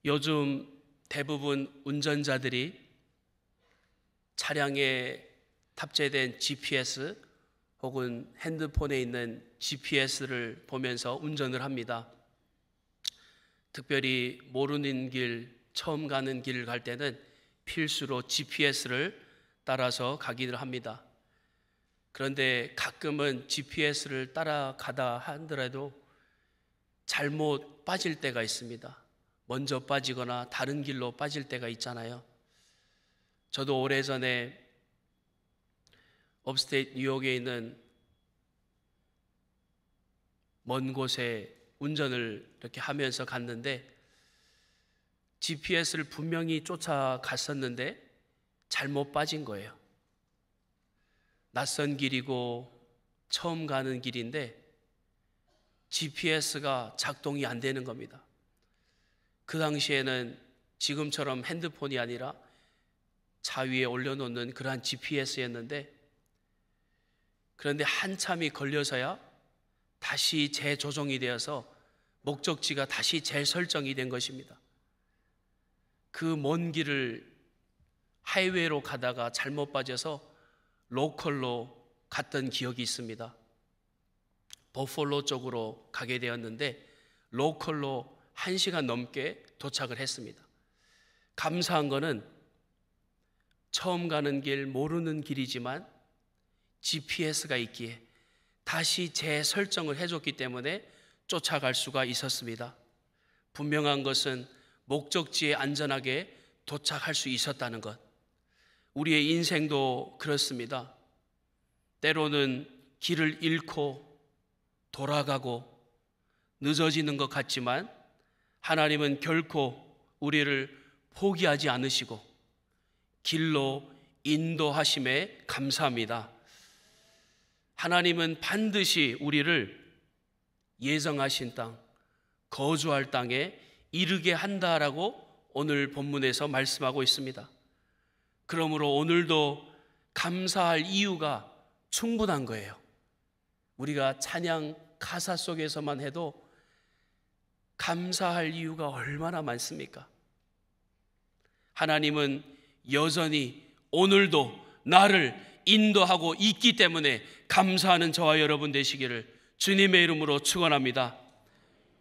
요즘 대부분 운전자들이 차량에 탑재된 GPS 혹은 핸드폰에 있는 GPS를 보면서 운전을 합니다. 특별히 모르는 길, 처음 가는 길을 갈 때는 필수로 GPS를 따라서 가기를 합니다. 그런데 가끔은 GPS를 따라가다 하더라도 잘못 빠질 때가 있습니다. 먼저 빠지거나 다른 길로 빠질 때가 있잖아요. 저도 오래전에 업스테이트 뉴욕에 있는 먼 곳에 운전을 이렇게 하면서 갔는데 GPS를 분명히 쫓아갔었는데 잘못 빠진 거예요. 낯선 길이고 처음 가는 길인데 GPS가 작동이 안 되는 겁니다. 그 당시에는 지금처럼 핸드폰이 아니라 차 위에 올려놓는 그러한 GPS였는데, 그런데 한참이 걸려서야 다시 재조정이 되어서 목적지가 다시 재설정이 된 것입니다. 그 먼 길을 하이웨이로 가다가 잘못 빠져서 로컬로 갔던 기억이 있습니다. 버폴로 쪽으로 가게 되었는데 로컬로 1시간 넘게 도착을 했습니다. 감사한 거는 처음 가는 길, 모르는 길이지만 GPS가 있기에 다시 재설정을 해줬기 때문에 쫓아갈 수가 있었습니다. 분명한 것은 목적지에 안전하게 도착할 수 있었다는 것. 우리의 인생도 그렇습니다. 때로는 길을 잃고 돌아가고 늦어지는 것 같지만 하나님은 결코 우리를 포기하지 않으시고 길로 인도하심에 감사합니다. 하나님은 반드시 우리를 예정하신 땅, 거주할 땅에 이르게 한다라고 오늘 본문에서 말씀하고 있습니다. 그러므로 오늘도 감사할 이유가 충분한 거예요. 우리가 찬양 가사 속에서만 해도 감사할 이유가 얼마나 많습니까? 하나님은 여전히 오늘도 나를 인도하고 있기 때문에 감사하는 저와 여러분 되시기를 주님의 이름으로 축원합니다.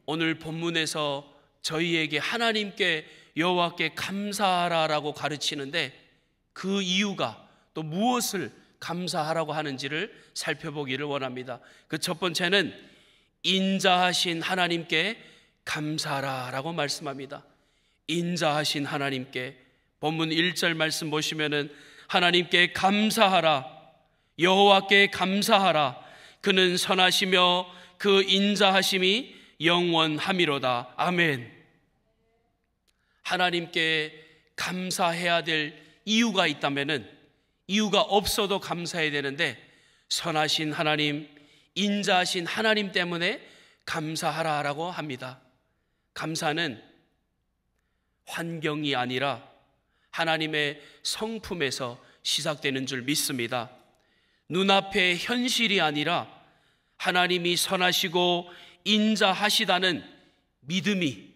오늘 본문에서 저희에게 하나님께 여호와께 감사하라라고 가르치는데 그 이유가 또 무엇을 감사하라고 하는지를 살펴보기를 원합니다. 그 첫 번째는 인자하신 하나님께 감사하라라고 말씀합니다. 인자하신 하나님께, 본문 1절 말씀 보시면은 하나님께 감사하라, 여호와께 감사하라, 그는 선하시며 그 인자하심이 영원함이로다. 아멘. 하나님께 감사해야 될 이유가 있다면은, 이유가 없어도 감사해야 되는데 선하신 하나님, 인자하신 하나님 때문에 감사하라라고 합니다. 감사는 환경이 아니라 하나님의 성품에서 시작되는 줄 믿습니다. 눈앞의 현실이 아니라 하나님이 선하시고 인자하시다는 믿음이,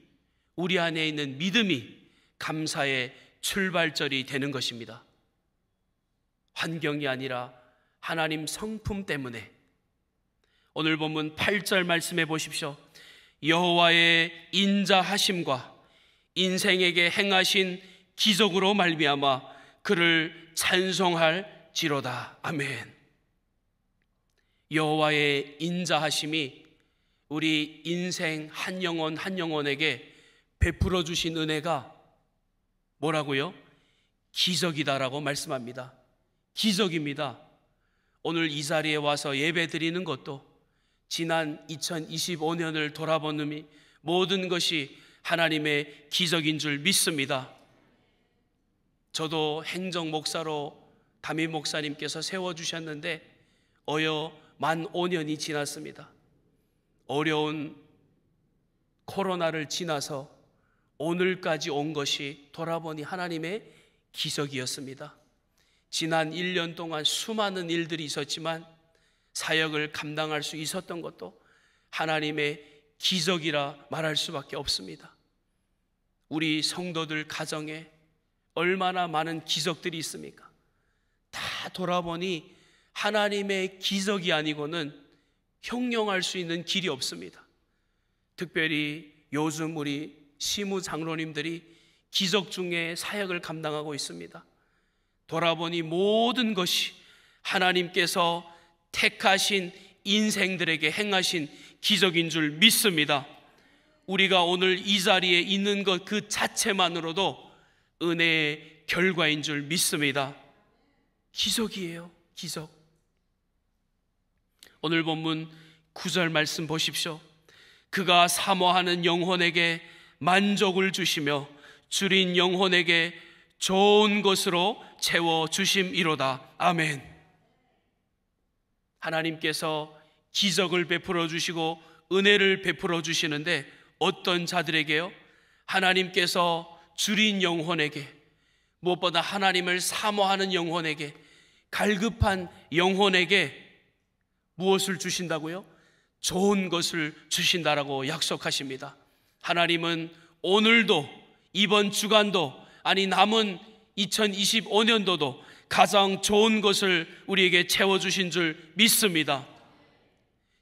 우리 안에 있는 믿음이 감사의 출발점이 되는 것입니다. 환경이 아니라 하나님 성품 때문에. 오늘 본문 8절 말씀해 보십시오. 여호와의 인자하심과 인생에게 행하신 기적으로 말미암아 그를 찬송할지로다. 아멘. 여호와의 인자하심이 우리 인생 한 영혼 한 영혼에게 베풀어 주신 은혜가 뭐라고요? 기적이다라고 말씀합니다. 기적입니다. 오늘 이 자리에 와서 예배 드리는 것도 지난 2025년을 돌아보는 모든 것이 하나님의 기적인 줄 믿습니다. 저도 행정 목사로 담임 목사님께서 세워주셨는데 어여 만 5년이 지났습니다. 어려운 코로나를 지나서 오늘까지 온 것이 돌아보니 하나님의 기적이었습니다. 지난 1년 동안 수많은 일들이 있었지만 사역을 감당할 수 있었던 것도 하나님의 기적이라 말할 수밖에 없습니다. 우리 성도들 가정에 얼마나 많은 기적들이 있습니까? 다 돌아보니 하나님의 기적이 아니고는 형용할 수 있는 길이 없습니다. 특별히 요즘 우리 시무 장로님들이 기적 중에 사역을 감당하고 있습니다. 돌아보니 모든 것이 하나님께서 택하신 인생들에게 행하신 기적인 줄 믿습니다. 우리가 오늘 이 자리에 있는 것 그 자체만으로도 은혜의 결과인 줄 믿습니다. 기적이에요, 기적. 오늘 본문 9절 말씀 보십시오. 그가 사모하는 영혼에게 만족을 주시며 줄인 영혼에게 좋은 것으로 채워주심이로다. 아멘. 하나님께서 기적을 베풀어 주시고 은혜를 베풀어 주시는데 어떤 자들에게요? 하나님께서 줄인 영혼에게, 무엇보다 하나님을 사모하는 영혼에게, 갈급한 영혼에게 무엇을 주신다고요? 좋은 것을 주신다라고 약속하십니다. 하나님은 오늘도, 이번 주간도, 아니 남은 2025년도도 가장 좋은 것을 우리에게 채워주신 줄 믿습니다.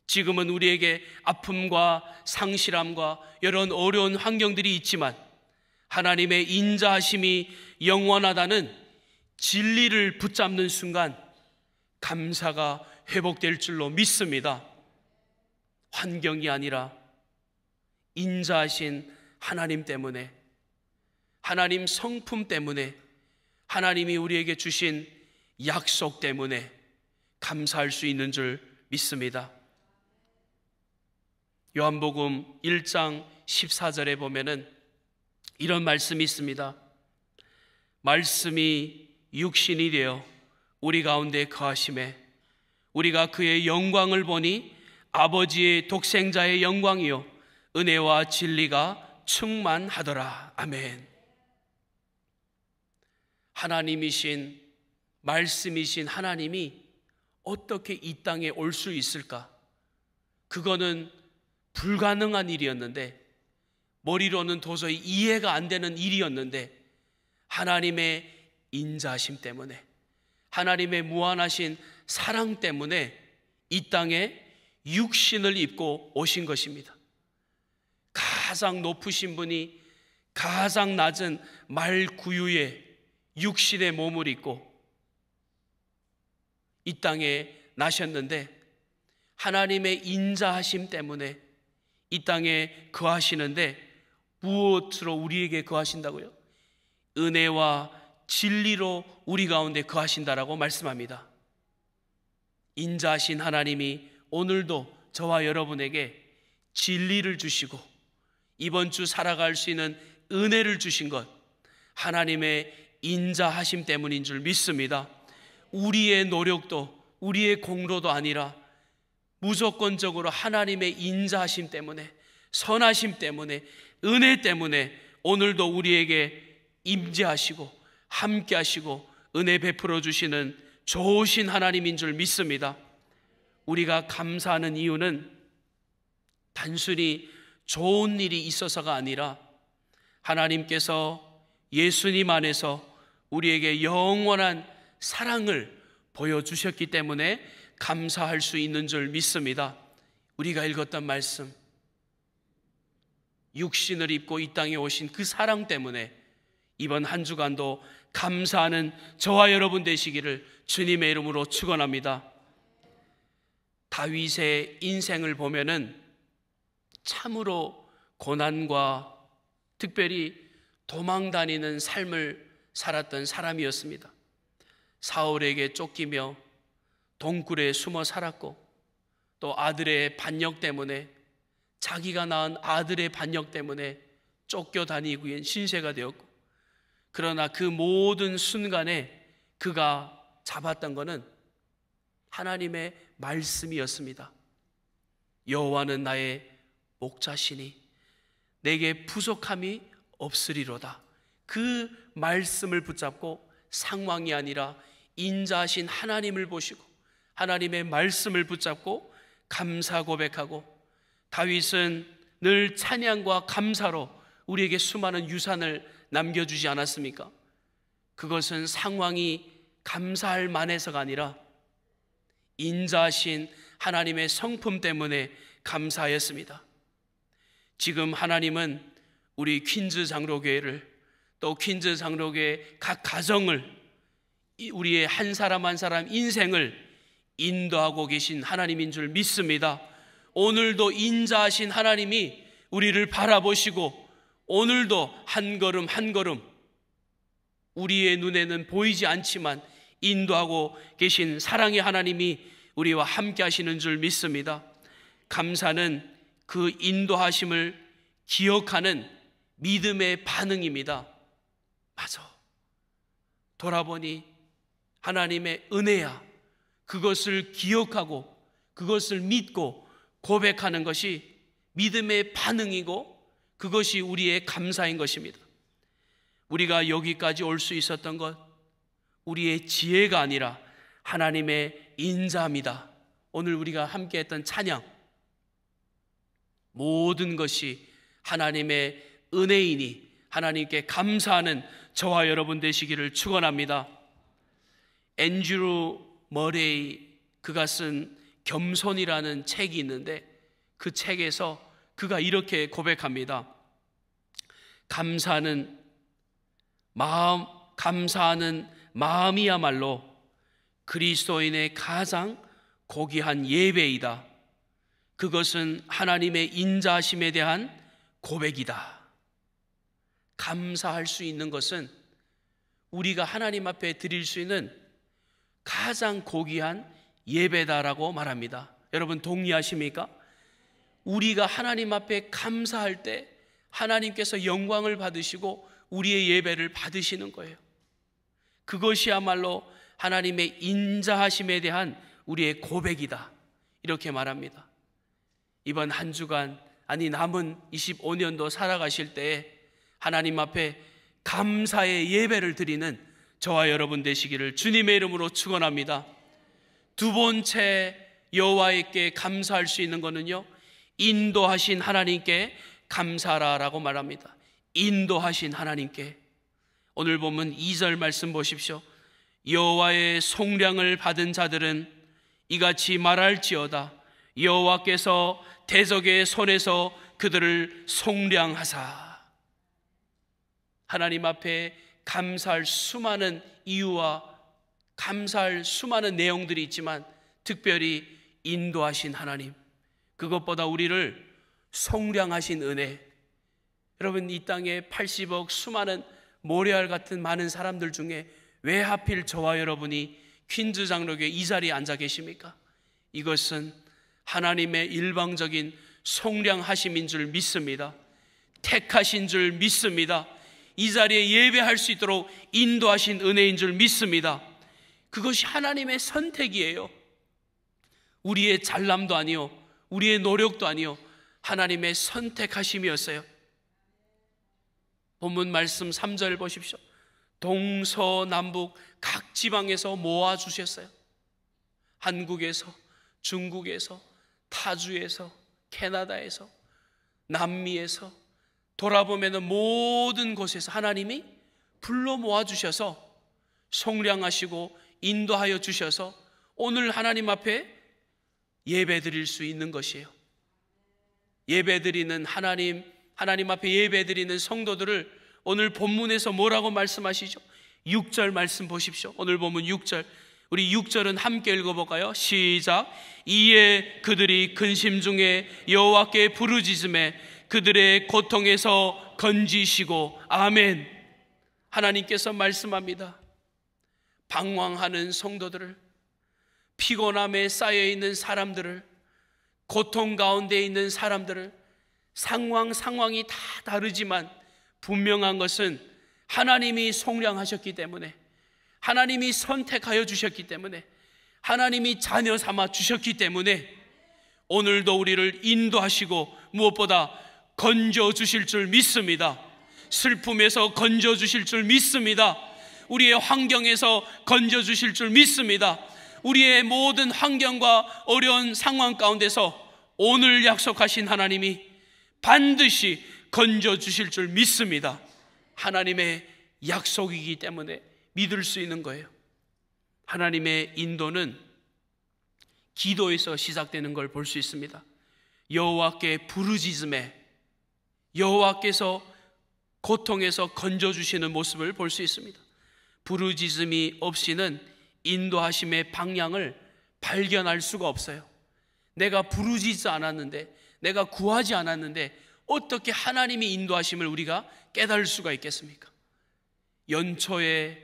지금은 우리에게 아픔과 상실함과 이런 어려운 환경들이 있지만 하나님의 인자하심이 영원하다는 진리를 붙잡는 순간 감사가 회복될 줄로 믿습니다. 환경이 아니라 인자하신 하나님 때문에, 하나님 성품 때문에, 하나님이 우리에게 주신 약속 때문에 감사할 수 있는 줄 믿습니다. 요한복음 1장 14절에 보면은 이런 말씀이 있습니다. 말씀이 육신이 되어 우리 가운데 거하심에 우리가 그의 영광을 보니 아버지의 독생자의 영광이요 은혜와 진리가 충만하더라. 아멘. 하나님이신, 말씀이신 하나님이 어떻게 이 땅에 올 수 있을까? 그거는 불가능한 일이었는데, 머리로는 도저히 이해가 안 되는 일이었는데 하나님의 인자하심 때문에, 하나님의 무한하신 사랑 때문에 이 땅에 육신을 입고 오신 것입니다. 가장 높으신 분이 가장 낮은 말 구유에 육신의 몸을 입고 이 땅에 나셨는데 하나님의 인자하심 때문에 이 땅에 거하시는데 무엇으로 우리에게 거하신다고요? 은혜와 진리로 우리 가운데 거하신다라고 말씀합니다. 인자하신 하나님이 오늘도 저와 여러분에게 진리를 주시고 이번 주 살아갈 수 있는 은혜를 주신 것, 하나님의 인자하심 때문인 줄 믿습니다. 우리의 노력도 우리의 공로도 아니라 무조건적으로 하나님의 인자하심 때문에, 선하심 때문에, 은혜 때문에 오늘도 우리에게 임재하시고 함께 하시고 은혜 베풀어 주시는 좋으신 하나님인 줄 믿습니다. 우리가 감사하는 이유는 단순히 좋은 일이 있어서가 아니라 하나님께서 예수님 안에서 우리에게 영원한 사랑을 보여주셨기 때문에 감사할 수 있는 줄 믿습니다. 우리가 읽었던 말씀, 육신을 입고 이 땅에 오신 그 사랑 때문에 이번 한 주간도 감사하는 저와 여러분 되시기를 주님의 이름으로 축원합니다. 다윗의 인생을 보면은 참으로 고난과 특별히 도망다니는 삶을 살았던 사람이었습니다. 사울에게 쫓기며 동굴에 숨어 살았고, 또 아들의 반역 때문에, 자기가 낳은 아들의 반역 때문에 쫓겨다니고 있는 신세가 되었고, 그러나 그 모든 순간에 그가 잡았던 것은 하나님의 말씀이었습니다. 여호와는 나의 목자시니 내게 부족함이 없으리로다. 그 말씀을 붙잡고 상황이 아니라 인자하신 하나님을 보시고 하나님의 말씀을 붙잡고 감사 고백하고, 다윗은 늘 찬양과 감사로 우리에게 수많은 유산을 남겨주지 않았습니까? 그것은 상황이 감사할 만해서가 아니라 인자하신 하나님의 성품 때문에 감사하였습니다. 지금 하나님은 우리 퀸즈 장로교회를, 또 퀸즈 장로교회 각 가정을, 우리의 한 사람 한 사람 인생을 인도하고 계신 하나님인 줄 믿습니다. 오늘도 인자하신 하나님이 우리를 바라보시고 오늘도 한 걸음 한 걸음 우리의 눈에는 보이지 않지만 인도하고 계신 사랑의 하나님이 우리와 함께 하시는 줄 믿습니다. 감사는 그 인도하심을 기억하는 믿음의 반응입니다. 맞아, 돌아보니 하나님의 은혜야. 그것을 기억하고 그것을 믿고 고백하는 것이 믿음의 반응이고 그것이 우리의 감사인 것입니다. 우리가 여기까지 올 수 있었던 것, 우리의 지혜가 아니라 하나님의 인자입니다. 오늘 우리가 함께 했던 찬양, 모든 것이 하나님의 은혜이니 하나님께 감사하는 저와 여러분 되시기를 축원합니다. 앤드류 머레이, 그가 쓴 겸손이라는 책이 있는데 그 책에서 그가 이렇게 고백합니다. 감사하는 마음이야말로 그리스도인의 가장 고귀한 예배이다. 그것은 하나님의 인자하심에 대한 고백이다. 감사할 수 있는 것은 우리가 하나님 앞에 드릴 수 있는 가장 고귀한 예배다라고 말합니다. 여러분 동의하십니까? 우리가 하나님 앞에 감사할 때 하나님께서 영광을 받으시고 우리의 예배를 받으시는 거예요. 그것이야말로 하나님의 인자하심에 대한 우리의 고백이다, 이렇게 말합니다. 이번 한 주간, 아니 남은 25년도 살아가실 때에 하나님 앞에 감사의 예배를 드리는 저와 여러분 되시기를 주님의 이름으로 축원합니다. 두 번째 여호와께 감사할 수 있는 것은요, 인도하신 하나님께 감사하라라고 말합니다. 인도하신 하나님께. 오늘 보면 2절 말씀 보십시오. 여호와의 속량을 받은 자들은 이같이 말할지어다. 여호와께서 대적의 손에서 그들을 속량하사. 하나님 앞에 감사할 수많은 이유와 감사할 수많은 내용들이 있지만 특별히 인도하신 하나님, 그것보다 우리를 속량하신 은혜. 여러분, 이 땅에 80억 수많은 모래알 같은 많은 사람들 중에 왜 하필 저와 여러분이 퀸즈 장로교회 이 자리에 앉아 계십니까? 이것은 하나님의 일방적인 속량하심인 줄 믿습니다. 택하신 줄 믿습니다. 이 자리에 예배할 수 있도록 인도하신 은혜인 줄 믿습니다. 그것이 하나님의 선택이에요. 우리의 잘남도 아니요, 우리의 노력도 아니요, 하나님의 선택하심이었어요. 본문 말씀 3절 보십시오. 동서남북 각 지방에서 모아주셨어요. 한국에서, 중국에서, 타주에서, 캐나다에서, 남미에서, 돌아보면 모든 곳에서 하나님이 불러 모아주셔서 속량하시고 인도하여 주셔서 오늘 하나님 앞에 예배 드릴 수 있는 것이에요. 예배 드리는 하나님 앞에 예배 드리는 성도들을 오늘 본문에서 뭐라고 말씀하시죠? 6절 말씀 보십시오. 오늘 본문 6절, 우리 6절은 함께 읽어볼까요? 시작. 이에 그들이 근심 중에 여호와께 부르짖음에 그들의 고통에서 건지시고. 아멘. 하나님께서 말씀합니다. 방황하는 성도들을, 피곤함에 쌓여있는 사람들을, 고통 가운데 있는 사람들을, 상황이 다 다르지만 분명한 것은 하나님이 속량하셨기 때문에, 하나님이 선택하여 주셨기 때문에, 하나님이 자녀 삼아 주셨기 때문에 오늘도 우리를 인도하시고 무엇보다 건져주실 줄 믿습니다. 슬픔에서 건져주실 줄 믿습니다. 우리의 환경에서 건져주실 줄 믿습니다. 우리의 모든 환경과 어려운 상황 가운데서 오늘 약속하신 하나님이 반드시 건져주실 줄 믿습니다. 하나님의 약속이기 때문에 믿을 수 있는 거예요. 하나님의 인도는 기도에서 시작되는 걸 볼 수 있습니다. 여호와께 부르짖음에 여호와께서 고통에서 건져주시는 모습을 볼 수 있습니다. 부르짖음이 없이는 인도하심의 방향을 발견할 수가 없어요. 내가 부르짖지 않았는데, 내가 구하지 않았는데 어떻게 하나님이 인도하심을 우리가 깨달을 수가 있겠습니까? 연초에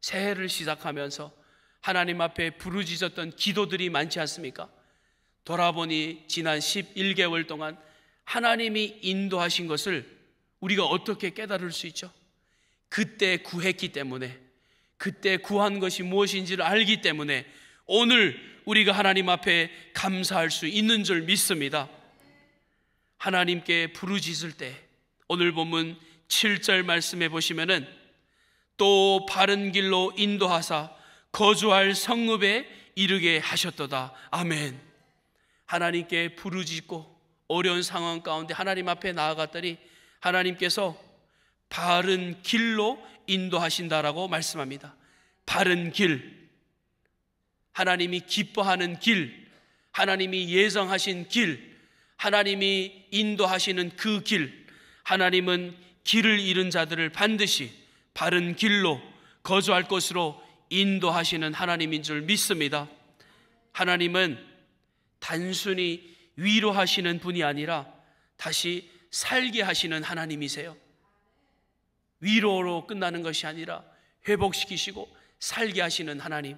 새해를 시작하면서 하나님 앞에 부르짖었던 기도들이 많지 않습니까? 돌아보니 지난 11개월 동안 하나님이 인도하신 것을 우리가 어떻게 깨달을 수 있죠? 그때 구했기 때문에, 그때 구한 것이 무엇인지를 알기 때문에 오늘 우리가 하나님 앞에 감사할 수 있는 줄 믿습니다. 하나님께 부르짖을 때 오늘 본문 7절 말씀해 보시면은 또 바른 길로 인도하사 거주할 성읍에 이르게 하셨도다. 아멘. 하나님께 부르짖고 어려운 상황 가운데 하나님 앞에 나아갔더니 하나님께서 바른 길로 인도하신다라고 말씀합니다. 바른 길, 하나님이 기뻐하는 길, 하나님이 예정하신 길, 하나님이 인도하시는 그 길, 하나님은 길을 잃은 자들을 반드시 바른 길로 거주할 것으로 인도하시는 하나님인 줄 믿습니다. 하나님은 단순히 위로하시는 분이 아니라 다시 살게 하시는 하나님이세요. 위로로 끝나는 것이 아니라 회복시키시고 살게 하시는 하나님.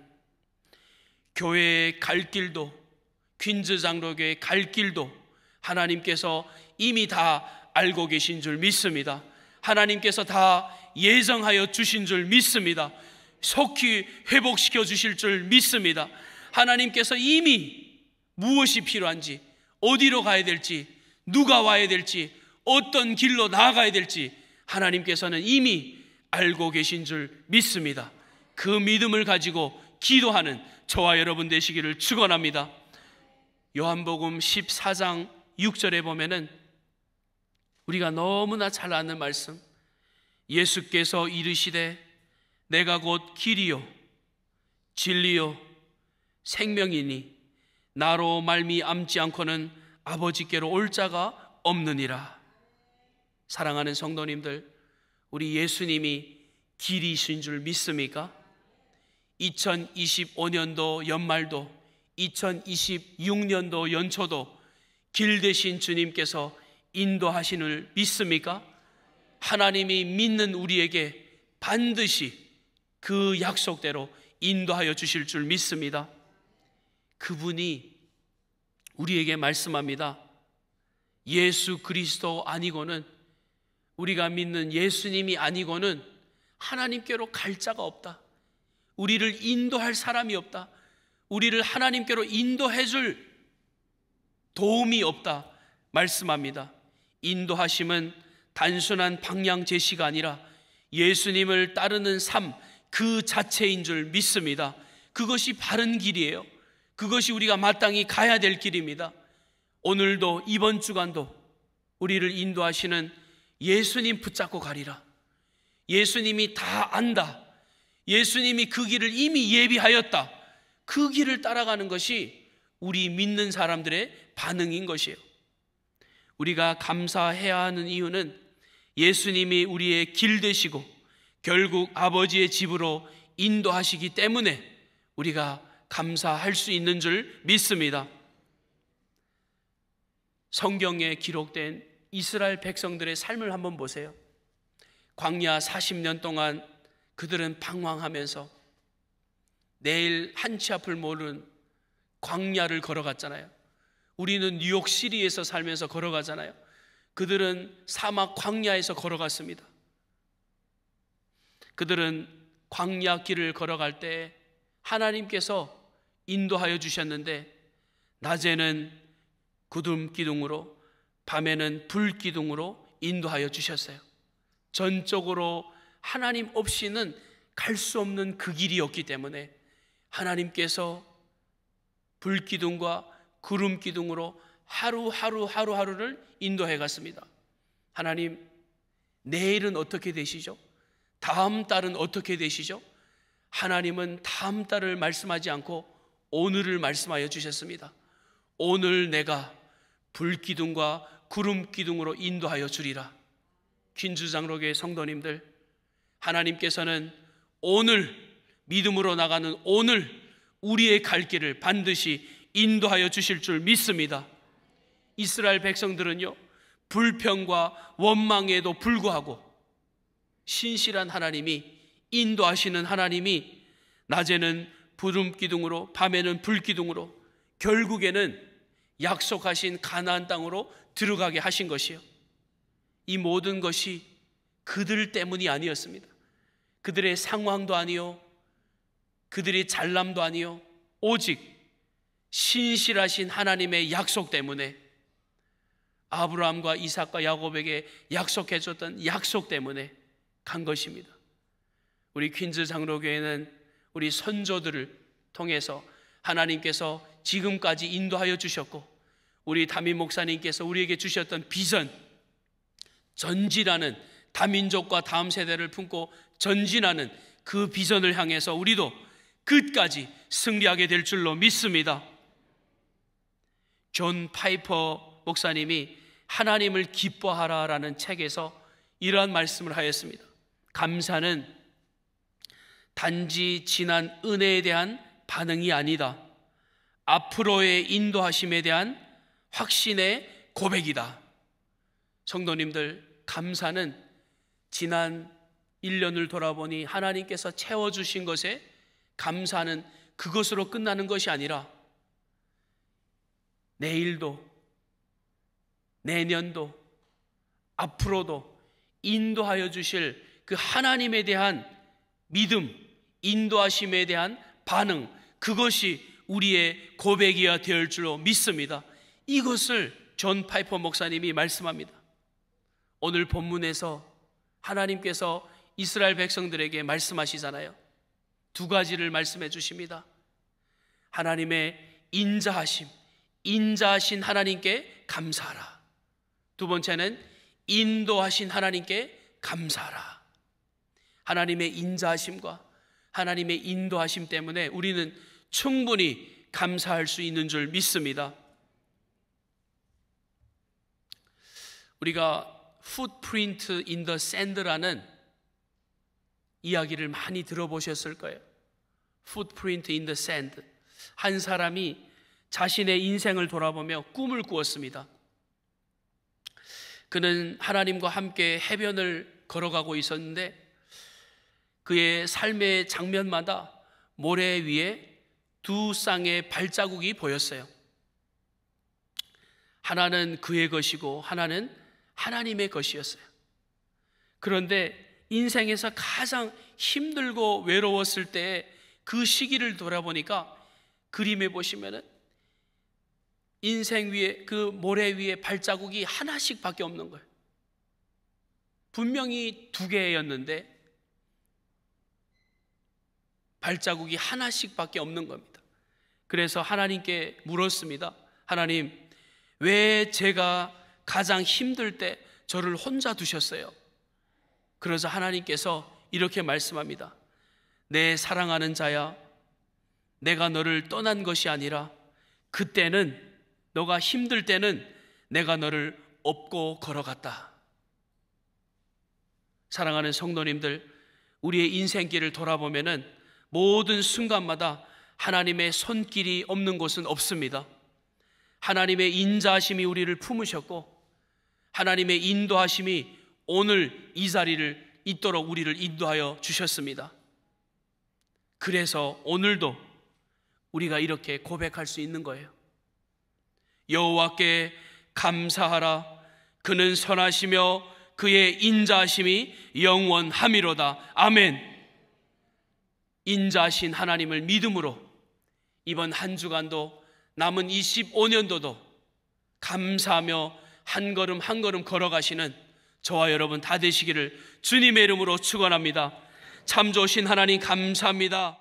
교회의 갈 길도, 퀸즈 장로교의 갈 길도 하나님께서 이미 다 알고 계신 줄 믿습니다. 하나님께서 다 예정하여 주신 줄 믿습니다. 속히 회복시켜 주실 줄 믿습니다. 하나님께서 이미 무엇이 필요한지, 어디로 가야 될지, 누가 와야 될지, 어떤 길로 나아가야 될지 하나님께서는 이미 알고 계신 줄 믿습니다. 그 믿음을 가지고 기도하는 저와 여러분 되시기를 축원합니다. 요한복음 14장 6절에 보면은 우리가 너무나 잘 아는 말씀, 예수께서 이르시되 내가 곧 길이요 진리요 생명이니 나로 말미암지 않고는 아버지께로 올 자가 없느니라. 사랑하는 성도님들, 우리 예수님이 길이신 줄 믿습니까? 2025년도 연말도 2026년도 연초도 길 되신 주님께서 인도하시는 믿습니까? 하나님이 믿는 우리에게 반드시 그 약속대로 인도하여 주실 줄 믿습니다. 그분이 우리에게 말씀합니다. 예수 그리스도 아니고는, 우리가 믿는 예수님이 아니고는 하나님께로 갈 자가 없다. 우리를 인도할 사람이 없다. 우리를 하나님께로 인도해 줄 도움이 없다 말씀합니다. 인도하심은 단순한 방향 제시가 아니라 예수님을 따르는 삶 그 자체인 줄 믿습니다. 그것이 바른 길이에요. 그것이 우리가 마땅히 가야 될 길입니다. 오늘도 이번 주간도 우리를 인도하시는 예수님 붙잡고 가리라. 예수님이 다 안다. 예수님이 그 길을 이미 예비하였다. 그 길을 따라가는 것이 우리 믿는 사람들의 반응인 것이에요. 우리가 감사해야 하는 이유는 예수님이 우리의 길 되시고 결국 아버지의 집으로 인도하시기 때문에 우리가 감사할 수 있는 줄 믿습니다. 성경에 기록된 이스라엘 백성들의 삶을 한번 보세요. 광야 40년 동안 그들은 방황하면서 내일 한치 앞을 모르는 광야를 걸어갔잖아요. 우리는 뉴욕시리에서 살면서 걸어가잖아요. 그들은 사막 광야에서 걸어갔습니다. 그들은 광야 길을 걸어갈 때 하나님께서 인도하여 주셨는데 낮에는 구름 기둥으로, 밤에는 불 기둥으로 인도하여 주셨어요. 전적으로 하나님 없이는 갈 수 없는 그 길이었기 때문에 하나님께서 불 기둥과 구름 기둥으로 하루하루를 인도해 갔습니다. 하나님, 내일은 어떻게 되시죠? 다음 달은 어떻게 되시죠? 하나님은 다음 달을 말씀하지 않고 오늘을 말씀하여 주셨습니다. 오늘 내가 불기둥과 구름기둥으로 인도하여 주리라. 퀸즈장로교회 성도님들, 하나님께서는 오늘, 믿음으로 나가는 오늘 우리의 갈 길을 반드시 인도하여 주실 줄 믿습니다. 이스라엘 백성들은요, 불평과 원망에도 불구하고 신실한 하나님이, 인도하시는 하나님이 낮에는 구름기둥으로 밤에는 불기둥으로 결국에는 약속하신 가나안 땅으로 들어가게 하신 것이요, 이 모든 것이 그들 때문이 아니었습니다. 그들의 상황도 아니요, 그들의 잘남도 아니요, 오직 신실하신 하나님의 약속 때문에, 아브라함과 이삭과 야곱에게 약속해 줬던 약속 때문에 간 것입니다. 우리 퀸즈 장로교회는 우리 선조들을 통해서 하나님께서 지금까지 인도하여 주셨고, 우리 담임 목사님께서 우리에게 주셨던 비전, 전진하는, 다민족과 다음 세대를 품고 전진하는 그 비전을 향해서 우리도 끝까지 승리하게 될 줄로 믿습니다. 존 파이퍼 목사님이 하나님을 기뻐하라라는 책에서 이러한 말씀을 하였습니다. 감사는 단지 지난 은혜에 대한 반응이 아니다. 앞으로의 인도하심에 대한 확신의 고백이다. 성도님들, 감사는 지난 1년을 돌아보니 하나님께서 채워주신 것에 감사는 그것으로 끝나는 것이 아니라 내일도, 내년도, 앞으로도 인도하여 주실 그 하나님에 대한 믿음, 인도하심에 대한 반응, 그것이 우리의 고백이어야 될 줄로 믿습니다. 이것을 존 파이퍼 목사님이 말씀합니다. 오늘 본문에서 하나님께서 이스라엘 백성들에게 말씀하시잖아요. 두 가지를 말씀해 주십니다. 하나님의 인자하심, 인자하신 하나님께 감사하라. 두 번째는 인도하신 하나님께 감사하라. 하나님의 인자하심과 하나님의 인도하심 때문에 우리는 충분히 감사할 수 있는 줄 믿습니다. 우리가 footprint in the sand라는 이야기를 많이 들어보셨을 거예요. footprint in the sand. 한 사람이 자신의 인생을 돌아보며 꿈을 꾸었습니다. 그는 하나님과 함께 해변을 걸어가고 있었는데 그의 삶의 장면마다 모래 위에 두 쌍의 발자국이 보였어요. 하나는 그의 것이고 하나는 하나님의 것이었어요. 그런데 인생에서 가장 힘들고 외로웠을 때 그 시기를 돌아보니까 그림에 보시면은 인생 위에 그 모래 위에 발자국이 하나씩밖에 없는 거예요. 분명히 두 개였는데 발자국이 하나씩밖에 없는 겁니다. 그래서 하나님께 물었습니다. 하나님, 왜 제가 가장 힘들 때 저를 혼자 두셨어요? 그래서 하나님께서 이렇게 말씀합니다. 내 사랑하는 자야, 내가 너를 떠난 것이 아니라 그때는, 너가 힘들 때는 내가 너를 업고 걸어갔다. 사랑하는 성도님들, 우리의 인생길을 돌아보면은 모든 순간마다 하나님의 손길이 없는 곳은 없습니다. 하나님의 인자하심이 우리를 품으셨고 하나님의 인도하심이 오늘 이 자리를 있도록 우리를 인도하여 주셨습니다. 그래서 오늘도 우리가 이렇게 고백할 수 있는 거예요. 여호와께 감사하라. 그는 선하시며 그의 인자하심이 영원함이로다. 아멘. 인자하신 하나님을 믿음으로 이번 한 주간도 남은 25년도도 감사하며 한 걸음 한 걸음 걸어가시는 저와 여러분 다 되시기를 주님의 이름으로 축원합니다. 참 좋으신 하나님 감사합니다.